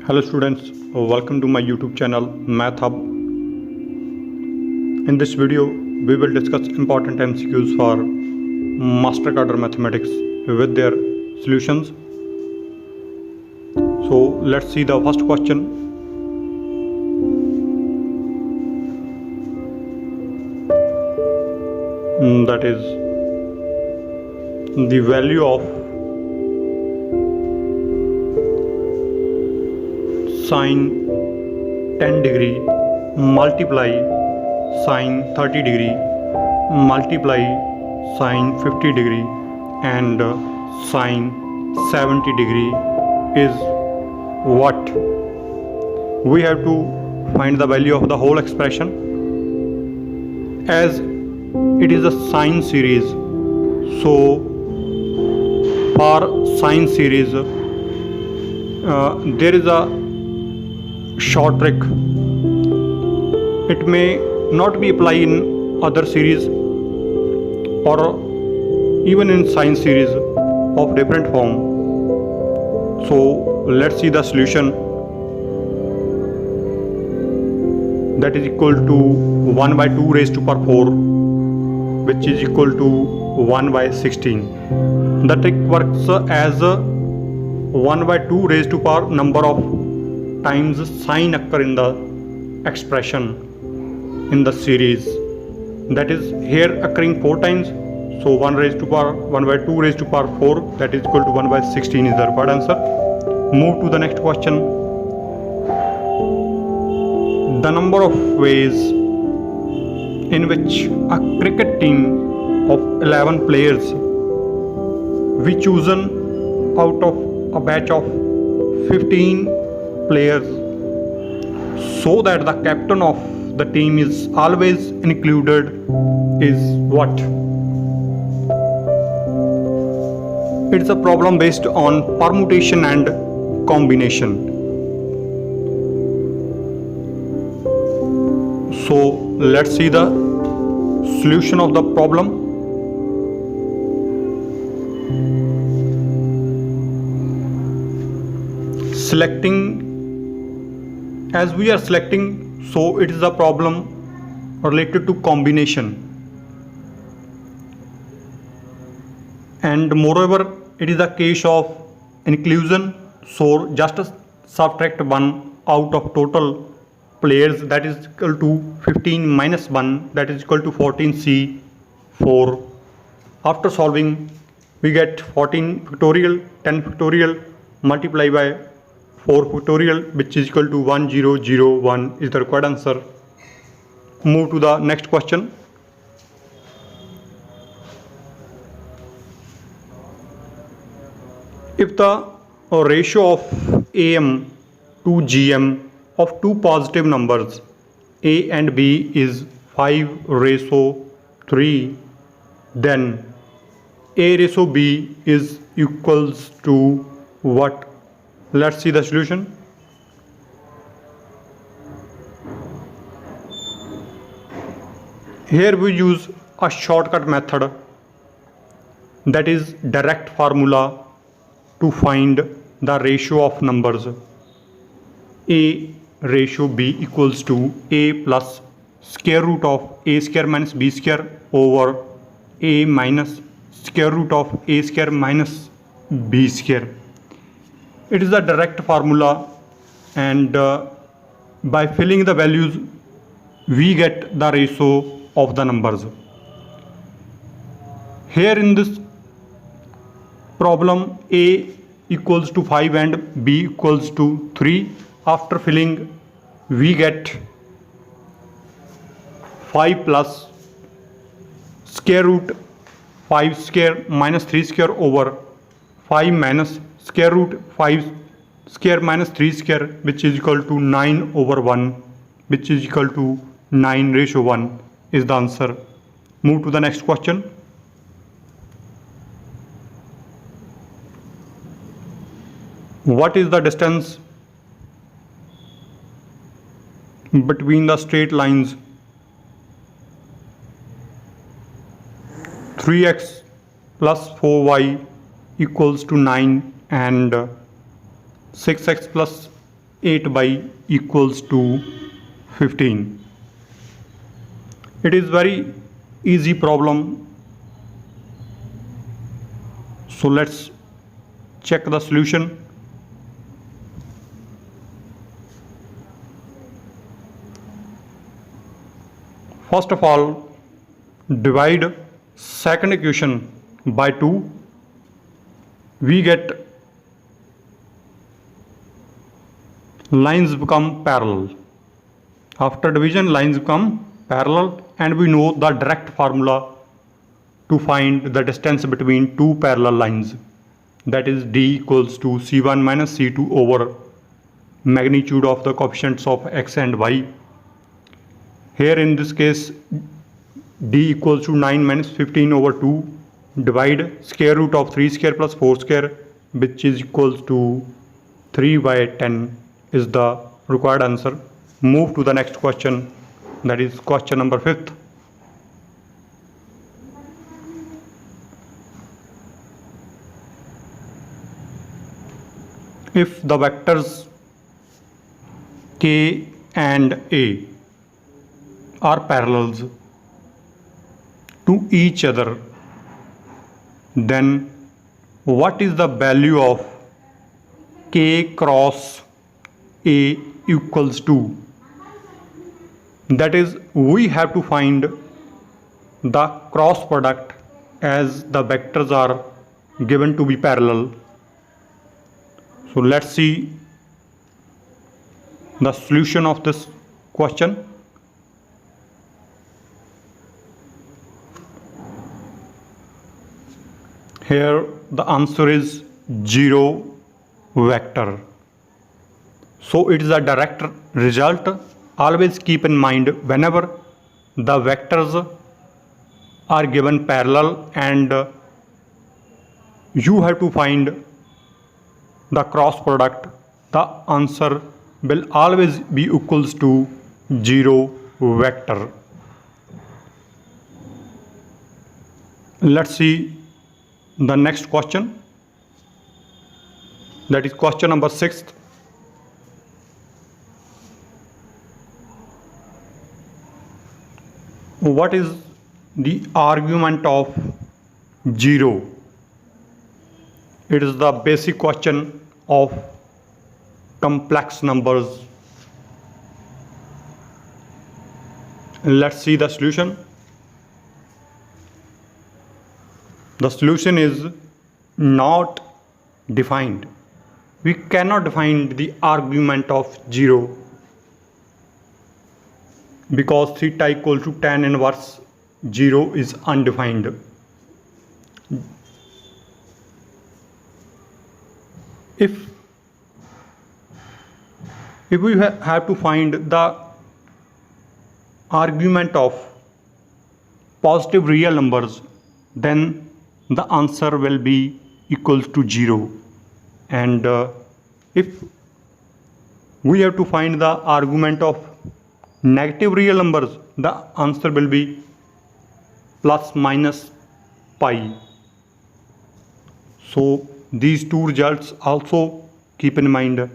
Hello students, welcome to my YouTube channel Math Hub. In this video, we will discuss important MCQs for Master Cadre Mathematics with their solutions. So let's see the first question. That is the value of sine 10 degree multiply sine 30 degree multiply sine 50 degree and sine 70 degree is what? We have to find the value of the whole expression. As it is a sine series, so for sine series there is a short trick. It may not be applied in other series or even in sine series of different form. So let's see the solution. That is equal to 1 by 2 raised to power 4, which is equal to 1 by 16. The trick works as 1 by 2 raised to power number of times sine occur in the expression in the series. That is here occurring 4 times. So 1 raised to power 1 by 2 raised to power 4, that is equal to 1 by 16 is the required answer. Move to the next question. The number of ways in which a cricket team of 11 players we chosen out of a batch of 15 players, so that the captain of the team is always included, is what? It's a problem based on permutation and combination. So let's see the solution of the problem. Selecting, as we are selecting, so it is a problem related to combination, and moreover it is a case of inclusion. So just subtract 1 out of total players, that is equal to 15 minus 1, that is equal to 14c4. After solving we get 14 factorial 10 factorial multiplied by 4 factorial, which is equal to 1001 is the required answer. Move to the next question. If the ratio of AM to GM of two positive numbers A and B is 5:3, then A ratio B is equals to what? Let's see the solution. Here we use a shortcut method, that is direct formula to find the ratio of numbers. A ratio B equals to A plus square root of A square minus B square over A minus square root of A square minus B square. It is a direct formula, and by filling the values we get the ratio of the numbers. Here in this problem, A equals to 5 and B equals to 3. After filling we get 5 plus square root 5 square minus 3 square over 5 minus square root 5 square minus 3 square, which is equal to 9 over 1, which is equal to 9 ratio 1 is the answer. Move to the next question. What is the distance between the straight lines 3x plus 4y equals to 9 and 6x plus 8 by equals to 15. It is very easy problem. So let's check the solution. First of all, divide second equation by 2. We get lines become parallel. After division, lines become parallel, and we know the direct formula to find the distance between two parallel lines, that is d equals to c1 minus c2 over magnitude of the coefficients of x and y. Here in this case, d equals to 9 minus 15 over 2, divide square root of 3 square plus 4 square, which is equals to 3 by 10 is the required answer. Move to the next question, that is question number 5th. If the vectors k and a are parallels to each other, then what is the value of k cross a equals to? That is, we have to find the cross product as the vectors are given to be parallel. So let's see the solution of this question. Here the answer is 0 vector. So it is a direct result. Always keep in mind, whenever the vectors are given parallel and you have to find the cross product, the answer will always be equals to 0 vector. Let's see the next question, that is question number 6. What is the argument of 0? It is the basic question of complex numbers. Let's see the solution. The solution is not defined. We cannot define the argument of 0 because theta equal to tan inverse 0 is undefined. If we have to find the argument of positive real numbers, then the answer will be equals to 0. And if we have to find the argument of negative real numbers, the answer will be plus minus pi. So these two results also keep in mind.